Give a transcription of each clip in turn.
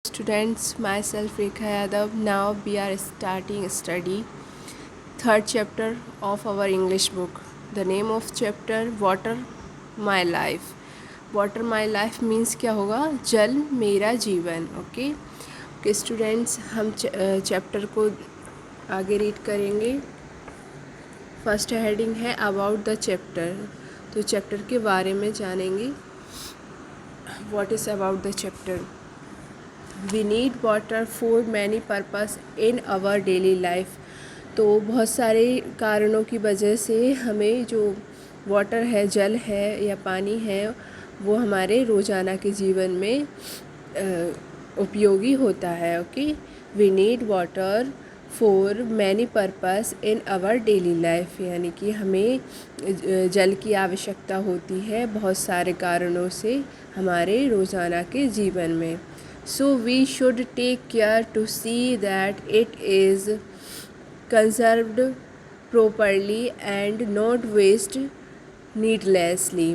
Students, myself Rekha Yadav. Now we are starting study third chapter of our English book. The name of chapter Water My Life. Water My Life means क्या होगा? जल मेरा जीवन. Okay students, हम chapter को आगे read करेंगे. First heading है अबाउट द चैप्टर. तो चैप्टर के बारे में जानेंगे. What is about the chapter? We need water for many purpose in our daily life. तो बहुत सारे कारणों की वजह से हमें जो वाटर है, जल है या पानी है, वो हमारे रोज़ाना के जीवन में उपयोगी होता है. Okay, we need water for many purpose in our daily life, यानी कि हमें जल की आवश्यकता होती है बहुत सारे कारणों से हमारे रोज़ाना के जीवन में. So we should take care to see that it is conserved properly and not waste needlessly.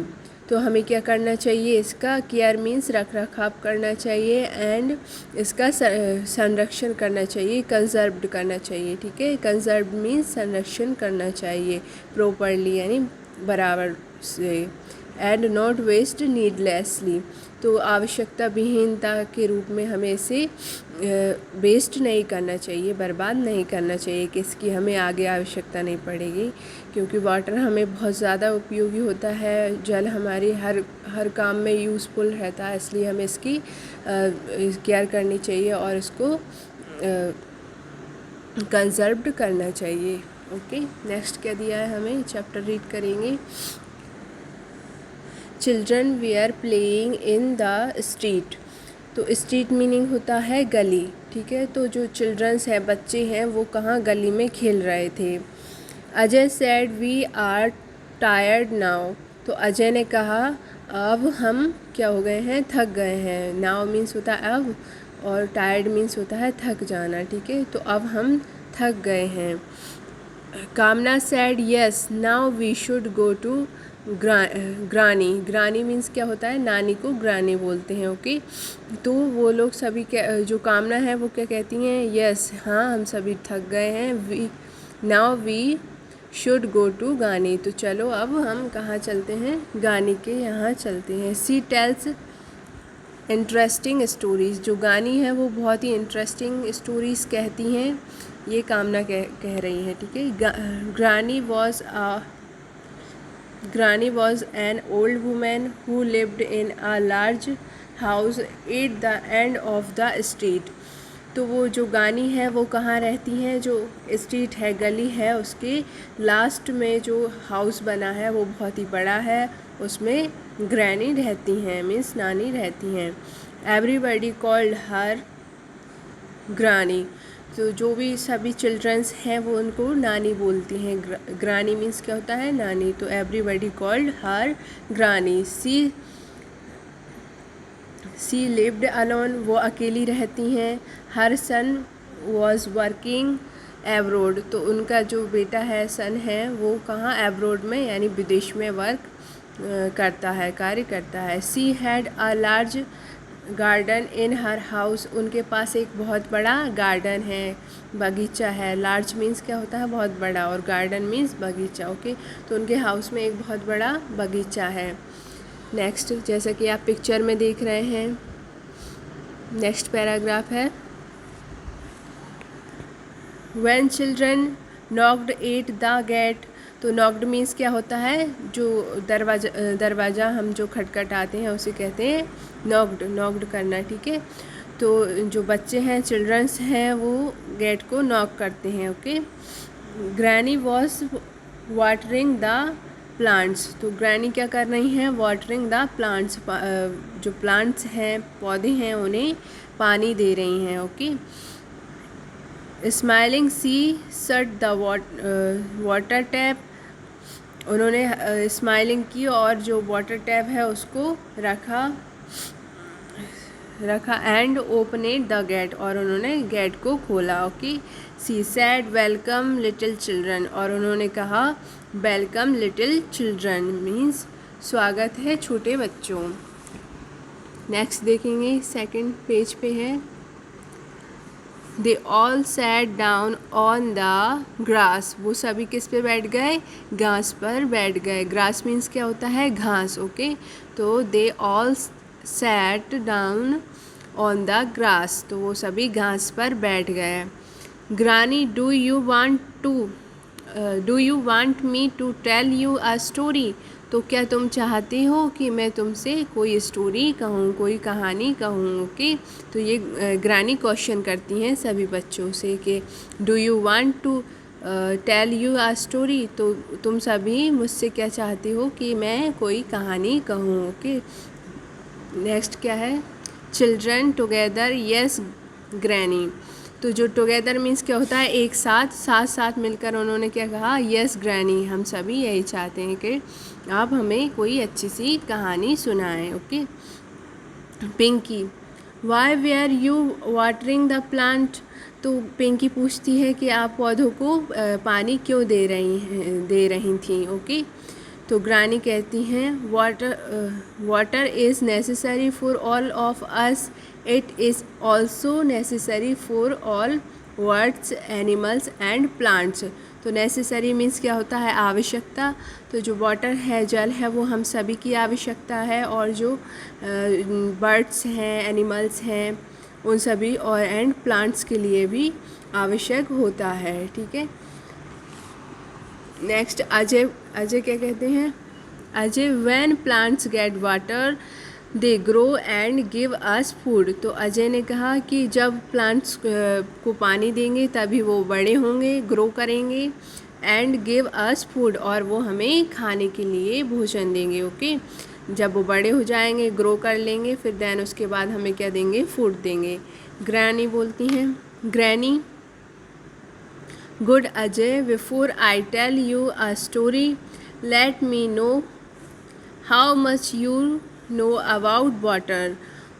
तो हमें क्या करना चाहिए? इसका केयर मीन्स रख रखाव करना चाहिए एंड इसका संरक्षण करना चाहिए, कंजर्व्ड करना चाहिए. ठीक है, कंजर्व्ड मीन्स संरक्षण करना चाहिए प्रॉपरली यानी बराबर से, एंड नॉट वेस्ट नीडलेसली. तो आवश्यकता विहीनता के रूप में हमें इसे वेस्ट नहीं करना चाहिए, बर्बाद नहीं करना चाहिए कि इसकी हमें आगे आवश्यकता नहीं पड़ेगी, क्योंकि वाटर हमें बहुत ज़्यादा उपयोगी होता है. जल हमारी हर काम में यूज़फुल रहता है, इसलिए हमें इसकी केयर करनी चाहिए और इसको कंजर्व्ड करना चाहिए. ओके, नेक्स्ट क्या दिया है हमें? चैप्टर रीड करेंगे. Children we are playing in the street. तो स्ट्रीट मीनिंग होता है गली. ठीक है, तो जो चिल्ड्रंस हैं, बच्चे हैं, वो कहाँ गली में खेल रहे थे. Ajay said we are tired now. तो अजय ने कहा अब हम क्या हो गए हैं? थक गए हैं. नाउ मीन्स होता है अब और टायर्ड मीन्स होता है थक जाना. ठीक है, तो अब हम थक गए हैं. Kamna said yes now we should go to granny. Granny means क्या होता है? नानी को ग्रानी बोलते हैं. ओके, तो वो लोग सभी जो कामना है वो क्या कहती हैं? यस, हाँ, हम सभी थक गए हैं. We now we should go to granny. तो चलो अब हम कहाँ चलते हैं? गानी के यहाँ चलते हैं. सी टेल्स इंटरेस्टिंग स्टोरीज़. जो गानी है वो बहुत ही इंटरेस्टिंग स्टोरीज़ कहती हैं, ये कामना कह रही हैं. ठीक है, Granny was an old woman who lived in a large house at the end of the street. तो वो जो गानी है वो कहाँ रहती हैं? जो स्ट्रीट है, गली है, उसके लास्ट में जो हाउस बना है वो बहुत ही बड़ा है, उसमें ग्रैनी रहती हैं, मीन्स नानी रहती हैं. Everybody called her ग्रानी. तो जो भी सभी चिल्ड्रंस हैं वो उनको नानी बोलती हैं. ग्रानी मीन्स क्या होता है? नानी. तो everybody called her ग्रानी. She lived alone. वो अकेली रहती हैं. हर सन वॉज वर्किंग एब्रोड. तो उनका जो बेटा है, सन है, वो कहाँ? एब्रोड में यानी विदेश में वर्क करता है, कार्य करता है. She had a large garden in her house. उनके पास एक बहुत बड़ा गार्डन है, बगीचा है. लार्ज मीन्स क्या होता है? बहुत बड़ा, और गार्डन मीन्स बगीचा. ओके, तो उनके हाउस में एक बहुत बड़ा बगीचा है. नेक्स्ट, जैसा कि आप पिक्चर में देख रहे हैं, नेक्स्ट पैराग्राफ है. When children knocked at the gate. तो नॉक्ड मीन्स क्या होता है? जो दरवाज़ा हम जो खटखटाते हैं उसे कहते हैं नॉक्ड करना. ठीक है, तो जो बच्चे हैं, चिल्ड्रंस हैं, वो गेट को नॉक करते हैं. Okay, granny was watering the plants. तो ग्रैनी क्या कर रही हैं? Watering the plants. जो प्लांट्स हैं, पौधे हैं, उन्हें पानी दे रही हैं. Okay, smiling she shut the water tap. उन्होंने स्माइलिंग की और जो वाटर टैप है उसको रखा एंड ओपनेड द गेट. और उन्होंने गेट को खोला. ओके, सी सैड वेलकम लिटिल चिल्ड्रन. और उन्होंने कहा वेलकम लिटिल चिल्ड्रन मीन्स स्वागत है छोटे बच्चों. नेक्स्ट देखेंगे, सेकंड पेज पे है. दे all sat down on the grass, वो सभी किस पे बैठ गए, घास पर बैठ गए। ग्रास मीन्स क्या होता है, घास, ओके। तो they all sat down on the grass, तो वो सभी घास पर बैठ गए। Granny do you want me to tell you a story, तो क्या तुम चाहते हो कि मैं तुमसे कोई स्टोरी कहूँ, कोई कहानी कहूँ, ओके। तो ये ग्रानी क्वेश्चन करती हैं सभी बच्चों से कि do you want to tell you a story, तो तुम सभी मुझसे क्या चाहते हो कि मैं कोई कहानी कहूँ, ओके। नेक्स्ट क्या है, चिल्ड्रन टुगेदर यस ग्रैनी, तो जो टुगेदर मीन्स क्या होता है, एक साथ, साथ साथ मिलकर उन्होंने क्या कहा, यस ग्रैनी, हम सभी यही चाहते हैं कि आप हमें कोई अच्छी सी कहानी सुनाएं, okay. Pinky, why were you watering the plant, तो पिंकी पूछती है कि आप पौधों को पानी क्यों दे रही थी, ओके। तो ग्रानी कहती हैं water is necessary for all of us, it is also necessary for all birds, animals and plants. तो नेसेसरी मीन्स क्या होता है, आवश्यकता। तो जो वाटर है, जल है, वो हम सभी की आवश्यकता है, और जो बर्ड्स हैं, एनिमल्स हैं, उन सभी और एंड प्लांट्स के लिए भी आवश्यक होता है, ठीक है। नेक्स्ट अजय क्या कहते हैं, Ajay when plants get water they grow and give us food, तो अजय ने कहा कि जब प्लांट्स को पानी देंगे तभी वो बड़े होंगे, ग्रो करेंगे, एंड गिव अस फूड, और वो हमें खाने के लिए भोजन देंगे, ओके। जब वो बड़े हो जाएंगे, ग्रो कर लेंगे, फिर देन उसके बाद हमें क्या देंगे, फूड देंगे। ग्रैनी बोलती हैं, granny, good Ajay, before I tell you a story let me know how much you know about water,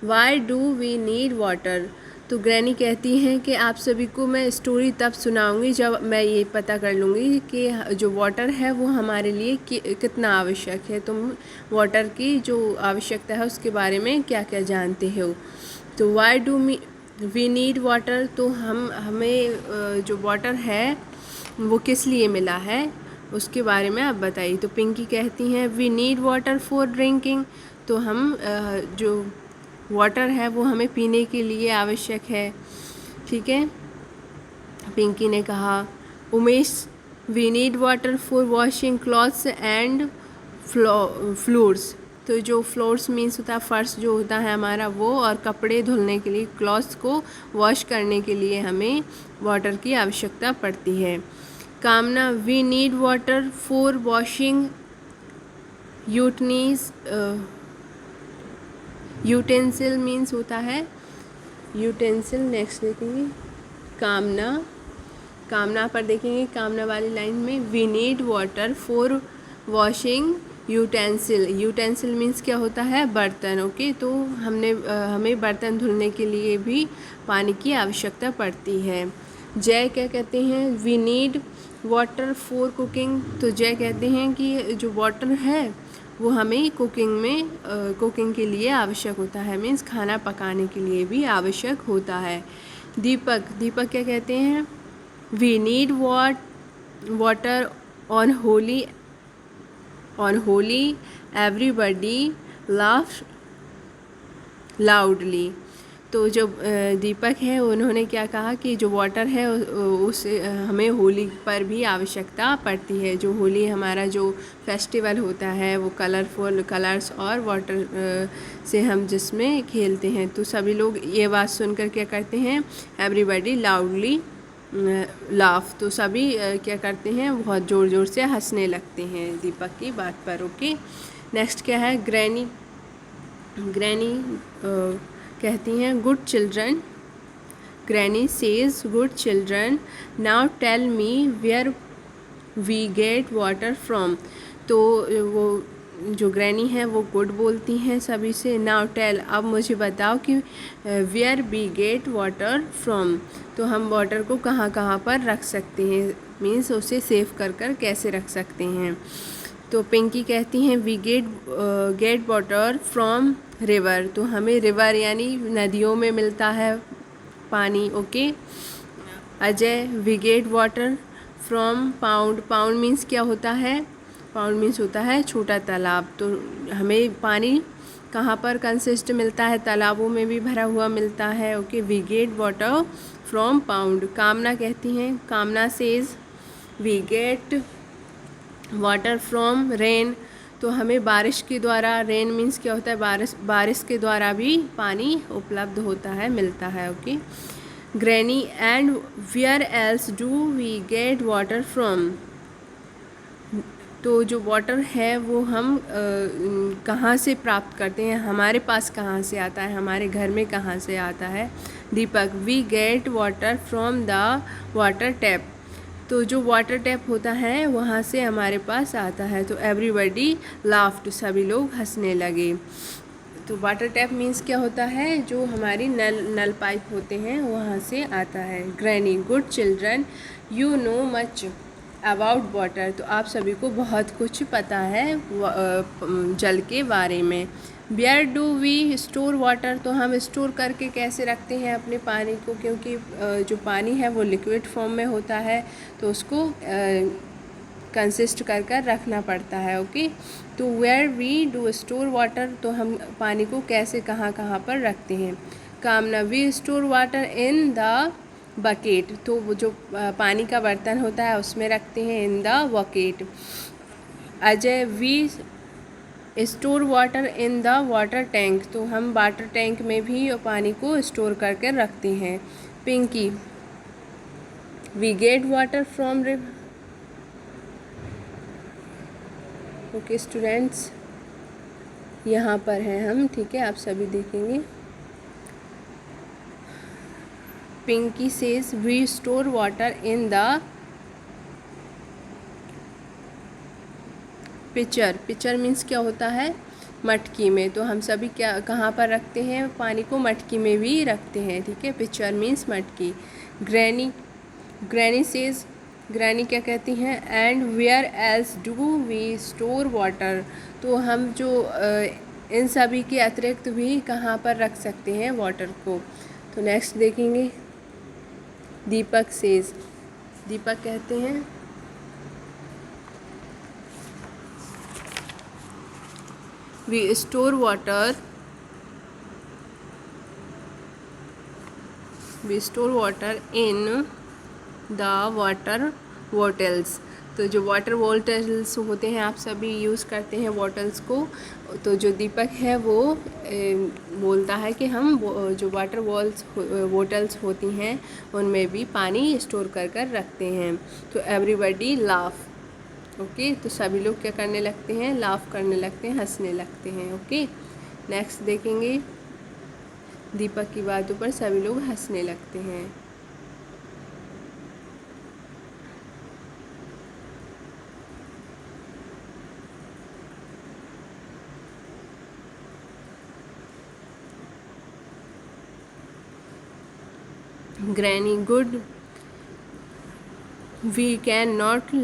why do we need water. तो ग्रैनी कहती हैं कि आप सभी को मैं स्टोरी तब सुनाऊंगी जब मैं ये पता कर लूँगी कि जो वाटर है वो हमारे लिए कितना आवश्यक है, तुम वाटर की जो आवश्यकता है उसके बारे में क्या क्या जानते हो। तो why do we need water, तो हमें जो वाटर है वो किस लिए मिला है उसके बारे में आप बताइए। तो पिंकी कहती हैं we need water for drinking, तो हम जो वाटर है वो हमें पीने के लिए आवश्यक है, ठीक है। पिंकी ने कहा Umesh, we need water for washing clothes and floors, तो जो फ्लोर्स मीन्स होता है फर्श जो होता है हमारा वो, और कपड़े धुलने के लिए, क्लॉथ्स को वॉश करने के लिए हमें वाटर की आवश्यकता पड़ती है। Kamna, we need water for washing utensil means होता है यूटेंसिल। नेक्स्ट देखेंगे कामना पर देखेंगे, कामना वाली लाइन में we need water for washing utensil means क्या होता है, बर्तन, ओके। तो हमें बर्तन धुलने के लिए भी पानी की आवश्यकता पड़ती है। जय क्या कहते हैं, we need water for cooking, तो जय कहते हैं कि जो वाटर है वो हमें कुकिंग के लिए आवश्यक होता है, मीन्स खाना पकाने के लिए भी आवश्यक होता है। दीपक क्या कहते हैं, we need water on Holi everybody laugh loudly. तो जो दीपक है उन्होंने क्या कहा कि जो वाटर है उसे हमें होली पर भी आवश्यकता पड़ती है। जो होली हमारा जो फेस्टिवल होता है वो कलरफुल कलर्स और वाटर से हम जिसमें खेलते हैं, तो सभी लोग ये बात सुनकर क्या करते हैं, एवरीबडी लाउडली लाफ, तो सभी क्या करते हैं, बहुत ज़ोर ज़ोर से हंसने लगते हैं दीपक की बात पर, ओके। नेक्स्ट क्या है, ग्रैनी कहती हैं good children, granny says good children now tell me where we get water from. तो वो जो ग्रैनी है वो गुड बोलती हैं सभी से, नाउ टेल, अब मुझे बताओ कि where we get water from, तो हम वाटर को कहाँ कहाँ पर रख सकते हैं, मीन्स उसे सेव कर कैसे रख सकते हैं। तो पिंकी कहती हैं we get water from river, तो हमें रिवर यानी नदियों में मिलता है पानी, ओके। Ajay, we get water from pond. Pond means क्या होता है? पाउंड मीन्स होता है छोटा तालाब। तो हमें पानी कहाँ पर कंसिस्ट मिलता है? तालाबों में भी भरा हुआ मिलता है, okay. We get water from pond. Kamna कहती हैं, Kamna says we get water from rain. तो हमें बारिश के द्वारा, रेन मीन्स क्या होता है? बारिश, बारिश के द्वारा भी पानी उपलब्ध होता है, मिलता है, okay. Granny, and where else do we get water from. तो जो वाटर है वो हम कहाँ से प्राप्त करते हैं? हमारे पास कहाँ से आता है? हमारे घर में कहाँ से आता है? Deepak, we get water from the water tap. तो जो वाटर टैप होता है वहाँ से हमारे पास आता है। तो एवरीबडी लाफ्ड, सभी लोग हंसने लगे। तो वाटर टैप मीन्स क्या होता है? जो हमारी नल पाइप होते हैं वहाँ से आता है। Granny, good children, you know much about water. तो आप सभी को बहुत कुछ पता है जल के बारे में। Where do we store water. तो हम स्टोर करके कैसे रखते हैं अपने पानी को? क्योंकि जो पानी है वो लिक्विड फॉर्म में होता है, तो उसको कंसिस्ट कर कर रखना पड़ता है, ओके। तो where we do store water, तो हम पानी को कैसे कहाँ कहाँ पर रखते हैं? Kamna, we store water in the bucket. तो वो जो पानी का बर्तन होता है उसमें रखते हैं, in the bucket. Ajay, we store water in the water tank. तो हम वाटर टैंक में भी पानी को स्टोर करके रखते हैं। Pinky, we get water from river. Okay students, यहाँ पर हैं हम, ठीक है, आप सभी देखेंगे। Pinky says we store water in the pitcher. Pitcher means क्या होता है? मटकी में। तो हम सभी क्या कहाँ पर रखते हैं पानी को? मटकी में भी रखते हैं, ठीक है। पिचर मीन्स मटकी। ग्रैनी, ग्रैनी सेज, ग्रैनी क्या कहती हैं? And where else do we store water. तो हम जो इन सभी के अतिरिक्त भी कहाँ पर रख सकते हैं वाटर को? तो नेक्स्ट देखेंगे। दीपक सेज, दीपक कहते हैं we store water in the water bottles। तो जो वाटर बॉटल्स होते हैं आप सभी यूज़ करते हैं बॉटल्स को। तो जो दीपक है वो बोलता है कि हम जो वाटर बॉटल्स होती हैं उनमें भी पानी स्टोर कर कर रखते हैं। तो एवरीबडी लाफ, ओके। तो सभी लोग क्या करने लगते हैं? लाफ करने लगते हैं, हंसने लगते हैं, ओके। नेक्स्ट देखेंगे। दीपक की बातों पर सभी लोग हंसने लगते हैं। Granny, good, we can not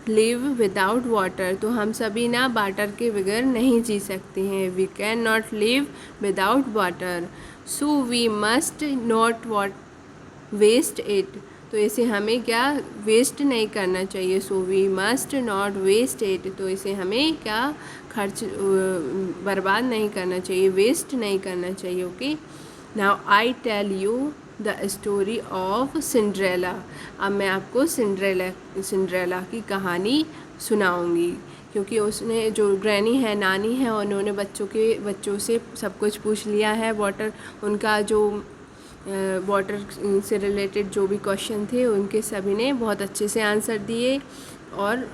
live without water. तो हम सभी ना वाटर के बगैर नहीं जी सकते हैं। We can not live without water, so we must not waste it. तो इसे हमें क्या वेस्ट नहीं करना चाहिए। So we must not waste it. तो इसे हमें क्या खर्च बर्बाद नहीं करना चाहिए, वेस्ट नहीं करना चाहिए, okay. Now I tell you the story of Cinderella. अब मैं आपको सिंड्रेला की कहानी सुनाऊंगी, क्योंकि उसने जो ग्रैनी है, नानी है, उन्होंने बच्चों से सब कुछ पूछ लिया है। उनका जो वाटर से रिलेटेड जो भी क्वेश्चन थे उनके सभी ने बहुत अच्छे से आंसर दिए। और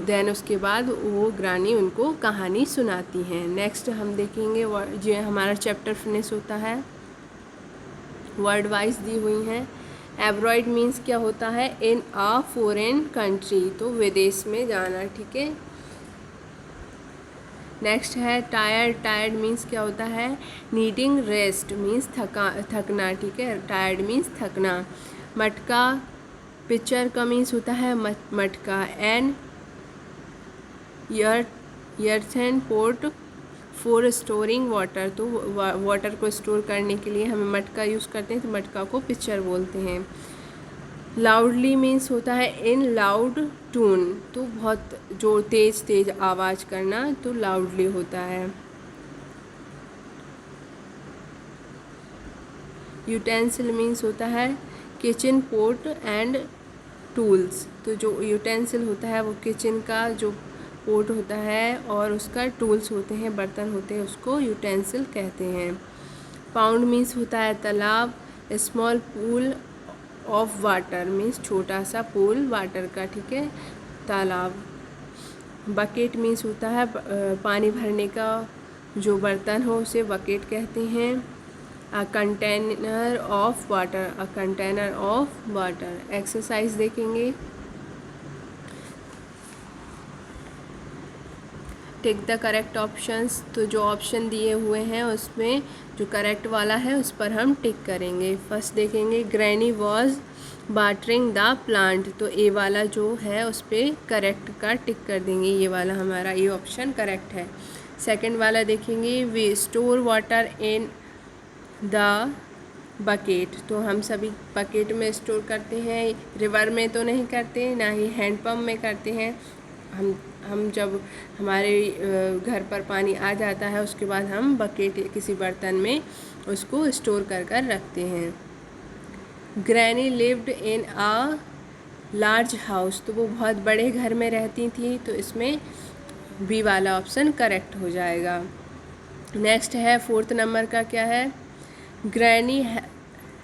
देन उसके बाद वो ग्रानी उनको कहानी सुनाती हैं। नेक्स्ट हम देखेंगे, जो हमारा चैप्टर फिनिश होता है, वर्ड वाइज दी हुई हैं। एब्रॉयड मीन्स क्या होता है? इन अ फॉरेन कंट्री, तो विदेश में जाना, ठीक है। नेक्स्ट है टायर्ड। टायर्ड मीन्स क्या होता है? नीडिंग रेस्ट मीन्स थकना, ठीक है। टायर्ड मीन्स थकना। मटका, पिक्चर का मीन्स होता है मटका। And earthen pot for storing water, तो वाटर को स्टोर करने के लिए हमें मटका यूज़ करते हैं, तो मटका को पिक्चर बोलते हैं। लाउडली मीन्स होता है इन लाउड टून, तो बहुत जो तेज़ तेज़ आवाज़ करना, तो लाउडली होता है। यूटेंसिल मीन्स होता है किचन पोट एंड टूल्स, तो जो यूटेंसिल होता है वो किचन का जो पोट होता है और उसका टूल्स होते हैं, बर्तन होते हैं, उसको यूटेंसिल कहते हैं। पाउंड मीन्स होता है तालाब। Small pool of water means छोटा सा पूल वाटर का, ठीक है, तालाब। बकेट मीन्स होता है पानी भरने का जो बर्तन हो उसे बकेट कहते हैं। A container of water, a container of water. Exercise देखेंगे। टिक द करेक्ट ऑप्शंस, तो जो ऑप्शन दिए हुए हैं उसमें जो करेक्ट वाला है उस पर हम टिक करेंगे। फर्स्ट देखेंगे granny was watering the plant, तो ए वाला जो है उस पर करेक्ट का टिक कर देंगे, ये वाला हमारा ये ऑप्शन करेक्ट है। सेकंड वाला देखेंगे we store water in the bucket, तो हम सभी बकेट में स्टोर करते हैं, रिवर में तो नहीं करते, ना ही हैंडपम्प में करते हैं। हम जब हमारे घर पर पानी आ जाता है उसके बाद हम बकेट किसी बर्तन में उसको स्टोर कर कर रखते हैं। Granny lived in a large house, तो वो बहुत बड़े घर में रहती थी, तो इसमें बी वाला ऑप्शन करेक्ट हो जाएगा। नेक्स्ट है फोर्थ नंबर का क्या है, granny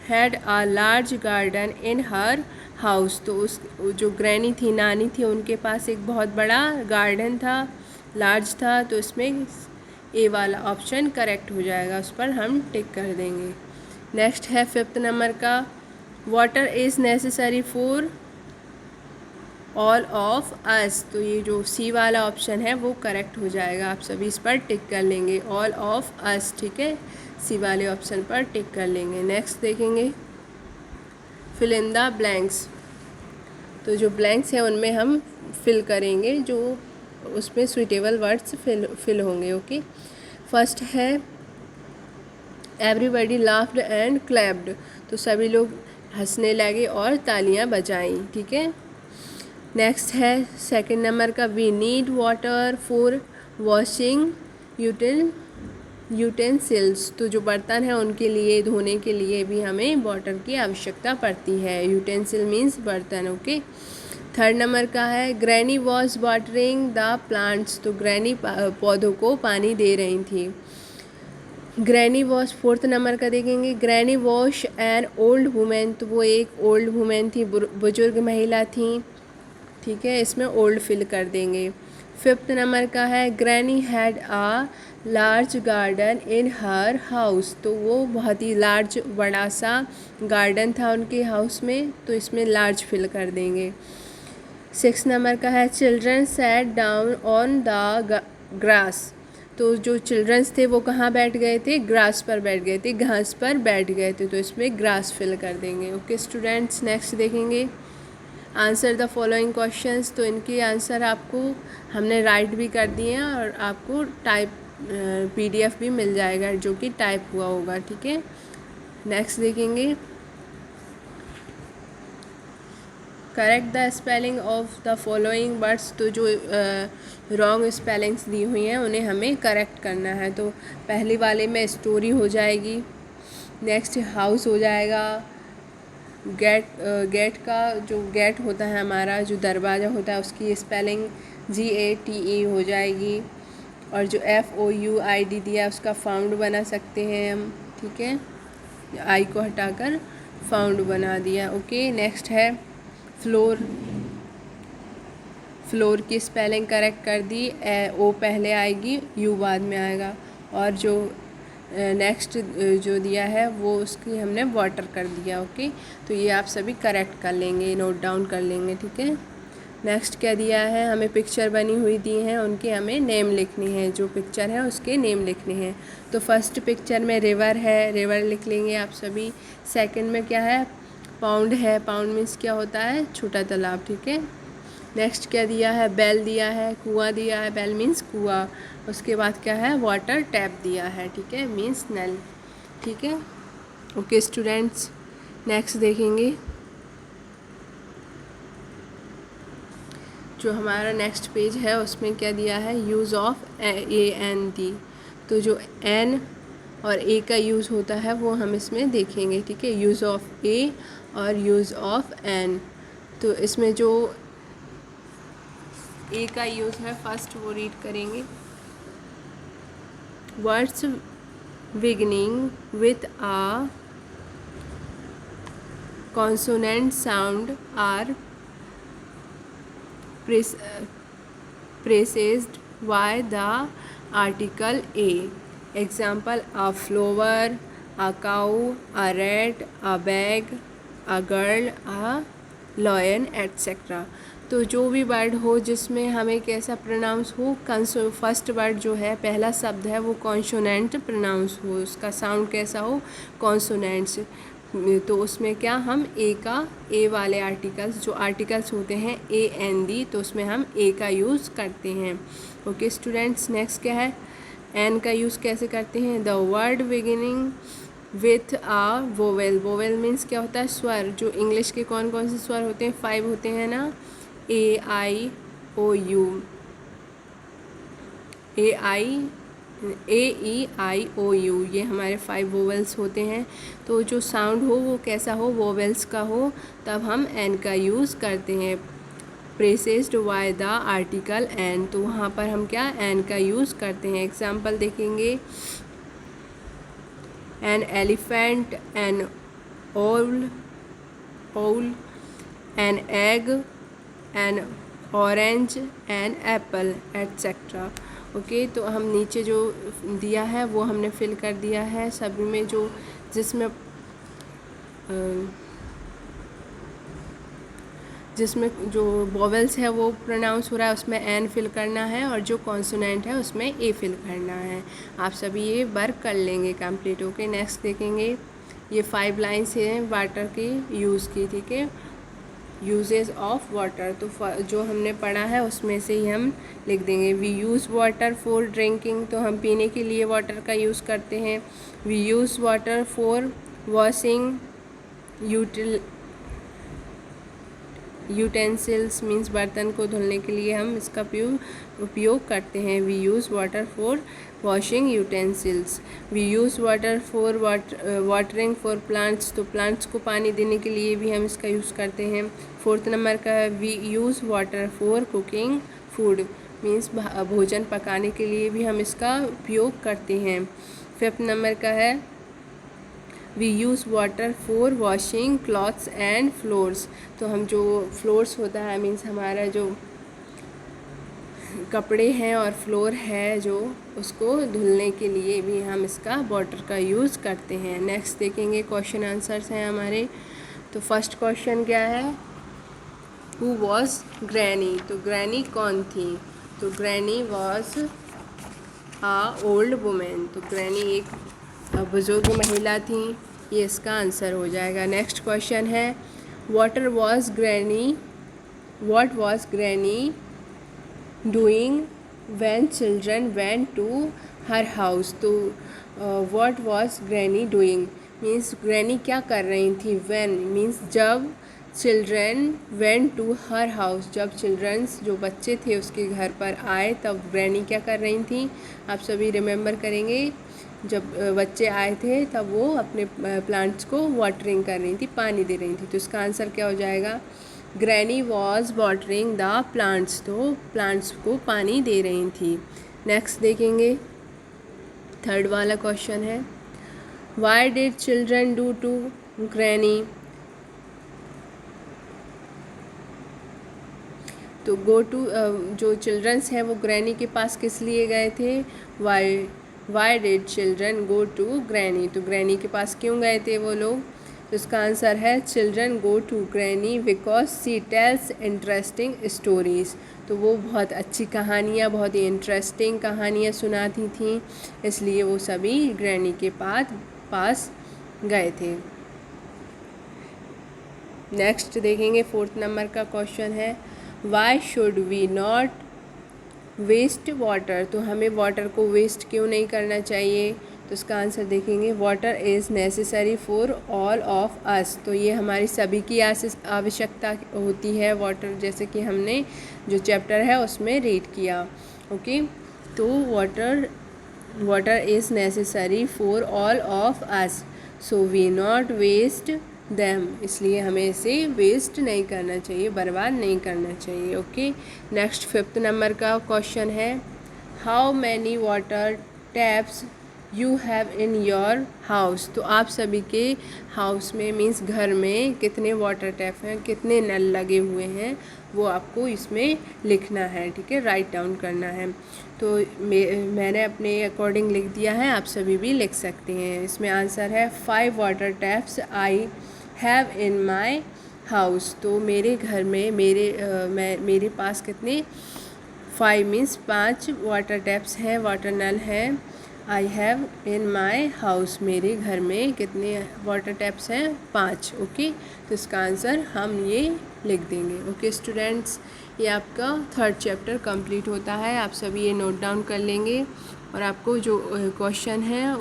had a large garden in her house, तो उस जो ग्रैनी थी, नानी थी, उनके पास एक बहुत बड़ा गार्डन था, लार्ज था, तो इसमें ए वाला ऑप्शन करेक्ट हो जाएगा, उस पर हम टिक कर देंगे। नेक्स्ट है फिफ्थ नंबर का, water is necessary for all of अस, तो ये जो सी वाला ऑप्शन है वो करेक्ट हो जाएगा, आप सभी इस पर टिक कर लेंगे, ऑल ऑफ अस, ठीक है, सी वाले ऑप्शन पर टिक कर लेंगे। नेक्स्ट देखेंगे फिल इन द ब्लैंक्स, तो जो ब्लैंक्स हैं उनमें हम फिल करेंगे, जो उसमें सुइटेबल वर्ड्स फिल होंगे। ओके, फर्स्ट है एवरीबडी लाफ्ड एंड क्लैप्ड, तो सभी लोग हंसने लगे और तालियां बजाईं, ठीक है। नेक्स्ट है सेकंड नंबर का, we need water for washing utensils, तो जो बर्तन हैं उनके लिए धोने के लिए भी हमें वाटर की आवश्यकता पड़ती है। यूटेंसिल मीन्स बर्तन। ओके, थर्ड नंबर का है granny was watering the plants, तो ग्रैनी पौधों को पानी दे रही थी। ग्रैनी वॉश फोर्थ नंबर का देखेंगे, granny wash an old women, तो वो एक ओल्ड वुमेन थी, बुजुर्ग महिला थी, ठीक है, इसमें ओल्ड फिल कर देंगे। फिफ्थ नंबर का है granny had a large garden in her house, तो वो बहुत ही लार्ज बड़ा सा गार्डन था उनके हाउस में, तो इसमें लार्ज फिल कर देंगे। सिक्स नंबर का है children set down on the grass, तो जो चिल्ड्रंस थे वो कहाँ बैठ गए थे, ग्रास पर बैठ गए थे, घास पर बैठ गए थे, तो इसमें ग्रास फिल कर देंगे। ओके स्टूडेंट्स, नेक्स्ट देखेंगे आंसर द फॉलोइंग क्वेश्चंस, तो इनके आंसर आपको हमने राइट भी कर दिए हैं और आपको टाइप PDF भी मिल जाएगा जो कि टाइप हुआ होगा, ठीक है। नेक्स्ट देखेंगे correct the spelling of the following words, तो जो रॉन्ग स्पेलिंग्स दी हुई हैं उन्हें हमें करेक्ट करना है। तो पहले वाले में स्टोरी हो जाएगी, नेक्स्ट हाउस हो जाएगा, गेट का जो गेट होता है हमारा जो दरवाज़ा होता है उसकी स्पेलिंग GATE हो जाएगी, और जो FOUID दिया उसका फाउंड बना सकते हैं हम, ठीक है, आई को हटाकर फाउंड बना दिया। ओके, नेक्स्ट है फ्लोर, फ्लोर की स्पेलिंग करेक्ट कर दी, O पहले आएगी, U बाद में आएगा, और जो नेक्स्ट जो दिया है वो उसकी हमने वाटर कर दिया। ओके, तो ये आप सभी करेक्ट कर लेंगे, नोट डाउन कर लेंगे, ठीक है। नेक्स्ट क्या दिया है, हमें पिक्चर बनी हुई दी हैं, उनके हमें नेम लिखनी है, जो पिक्चर है उसके नेम लिखने हैं। तो फर्स्ट पिक्चर में रिवर है, रिवर लिख लेंगे आप सभी। सेकंड में क्या है, पाउंड है, पाउंड मीन्स क्या होता है, छोटा तालाब, ठीक है। नेक्स्ट क्या दिया है, बेल दिया है, कुआं दिया है, बेल मीन्स कुआं। उसके बाद क्या है, वाटर टैप दिया है, ठीक है, मीन्स नल, ठीक है। ओके स्टूडेंट्स, नेक्स्ट देखेंगे जो हमारा नेक्स्ट पेज है उसमें क्या दिया है, यूज़ ऑफ ए एन दी। तो जो एन और ए का यूज़ होता है वो हम इसमें देखेंगे, ठीक है, यूज़ ऑफ ए और यूज़ ऑफ एन। तो इसमें जो ए का यूज़ है फर्स्ट वो रीड करेंगे। Words beginning with a consonant sound are preceded by the article a. Example: a flower, a cow, a rat, a bag, a girl, a lion, etc. तो जो भी वर्ड हो जिसमें हमें कैसा प्रोनाउंस हो, फर्स्ट वर्ड जो है पहला शब्द है वो कॉन्सोनेंट प्रोनाउंस हो, उसका साउंड कैसा हो, कॉन्सोनेंट्स। तो उसमें क्या हम ए का, ए वाले आर्टिकल्स जो आर्टिकल्स होते हैं ए एन दी, तो उसमें हम ए का यूज़ करते हैं। ओके स्टूडेंट्स, नेक्स्ट क्या है, एन का यूज़ कैसे करते हैं। The word beginning with a vowel. Vowel means क्या होता है, स्वर। जो इंग्लिश के कौन कौन से स्वर होते हैं, 5 होते हैं ना, ए आई ओ you, A E I O you, ये हमारे 5 वोवेल्स होते हैं। तो जो साउंड हो वो कैसा हो, वोवेल्स का हो, तब हम एन का यूज़ करते हैं। प्रेसेस्ड बाय द आर्टिकल एन, तो वहाँ पर हम क्या, एन का यूज़ करते हैं। एग्जाम्पल देखेंगे, an elephant, an owl, an egg, an orange, an apple, etcetera. Okay, तो हम नीचे जो दिया है वो हमने फिल कर दिया है सभी में, जो जिसमें जो वोवेल्स है वो प्रोनाउंस हो रहा है उसमें एन फिल करना है, और जो कॉन्सोनेंट है उसमें ए फिल करना है। आप सभी ये वर्क कर लेंगे कंप्लीट। ओके, नेक्स्ट देखेंगे, ये 5 लाइन्स हैं वाटर की यूज़ की, ठीक है, यूजेज ऑफ वाटर। तो जो हमने पढ़ा है उसमें से ही हम लिख देंगे। We use water for drinking, तो हम पीने के लिए वाटर का यूज़ करते हैं। We use water for washing utensils, means बर्तन को धुलने के लिए हम इसका उपयोग करते हैं। We use water for washing utensils. We use water for watering for plants, तो प्लांट्स को पानी देने के लिए भी हम इसका यूज़ करते हैं। 4th नंबर का है, we use water for cooking food, means भोजन पकाने के लिए भी हम इसका उपयोग करते हैं। 5th नंबर का है, we use water for washing clothes and floors, तो हम जो फ्लोर्स होता है, मीन्स हमारा जो कपड़े हैं और फ्लोर है जो, उसको धुलने के लिए भी हम इसका वाटर का यूज़ करते हैं। नेक्स्ट देखेंगे, क्वेश्चन आंसर्स हैं हमारे। तो फर्स्ट क्वेश्चन क्या है, हु वॉज ग्रैनी, तो ग्रैनी कौन थी, तो granny was a old women, तो ग्रैनी एक बुज़ुर्ग महिला थी, ये इसका आंसर हो जाएगा। नेक्स्ट क्वेश्चन है, what was granny doing when children went to her house, तो what was granny doing means granny क्या कर रही थी, व्हेन मीन्स जब, children went to her house, जब चिल्ड्रंस जो बच्चे थे उसके घर पर आए तब ग्रैनी क्या कर रही थी। आप सभी रिमेंबर करेंगे, जब बच्चे आए थे तब वो अपने प्लांट्स को वाटरिंग कर रही थी, पानी दे रही थी। तो इसका आंसर क्या हो जाएगा, granny was watering the plants, तो प्लांट्स को पानी दे रही थी। नेक्स्ट देखेंगे, 3rd वाला क्वेश्चन है, why did children do to granny, तो गो टू, जो चिल्ड्रंस हैं वो ग्रैनी के पास किस लिए गए थे, why did children go to granny, तो ग्रैनी के पास क्यों गए थे वो लोग। तो इसका आंसर है, children go to granny because she tells interesting stories, तो वो बहुत अच्छी कहानियाँ, बहुत ही इंटरेस्टिंग कहानियाँ सुनाती थीं, इसलिए वो सभी ग्रैनी के पास गए थे। नेक्स्ट देखेंगे, 4th नंबर का क्वेश्चन है, why should we not waste water, तो हमें वाटर को वेस्ट क्यों नहीं करना चाहिए। तो इसका आंसर देखेंगे, water is necessary for all of अस, तो ये हमारी सभी की आवश्यकता होती है वाटर, जैसे कि हमने जो चैप्टर है उसमें रीड किया। ओके, तो water is necessary for all of us, so we not waste them, इसलिए हमें इसे वेस्ट नहीं करना चाहिए, बर्बाद नहीं करना चाहिए। ओके, नेक्स्ट 5th नंबर का क्वेश्चन है, how many water taps you have in your house, तो आप सभी के हाउस में मीन्स घर में कितने वाटर टैप हैं, कितने नल लगे हुए हैं, वो आपको इसमें लिखना है। ठीक है, राइट डाउन करना है। तो मैंने अपने अकॉर्डिंग लिख दिया है, आप सभी भी लिख सकते हैं। इसमें आंसर है 5 water taps I have in my house, तो मेरे घर में मेरे पास कितने 5 मीन्स 5 वाटर टैप्स हैं, वाटर नल हैं। I have in my house, मेरे घर में कितने वाटर टैप्स हैं 5। ओके, तो इसका आंसर हम ये लिख देंगे। ओके स्टूडेंट्स, ये आपका 3rd चैप्टर कंप्लीट होता है। आप सभी ये नोट डाउन कर लेंगे और आपको जो क्वेश्चन हैं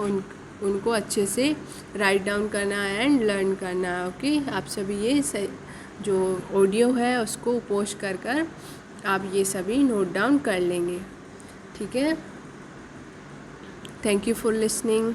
उनको अच्छे से राइट डाउन करना है एंड लर्न करना है। ओके, आप सभी ये जो ऑडियो है उसको पोस्ट कर आप ये सभी नोट डाउन कर लेंगे। ठीक है, थैंक यू फॉर लिसनिंग।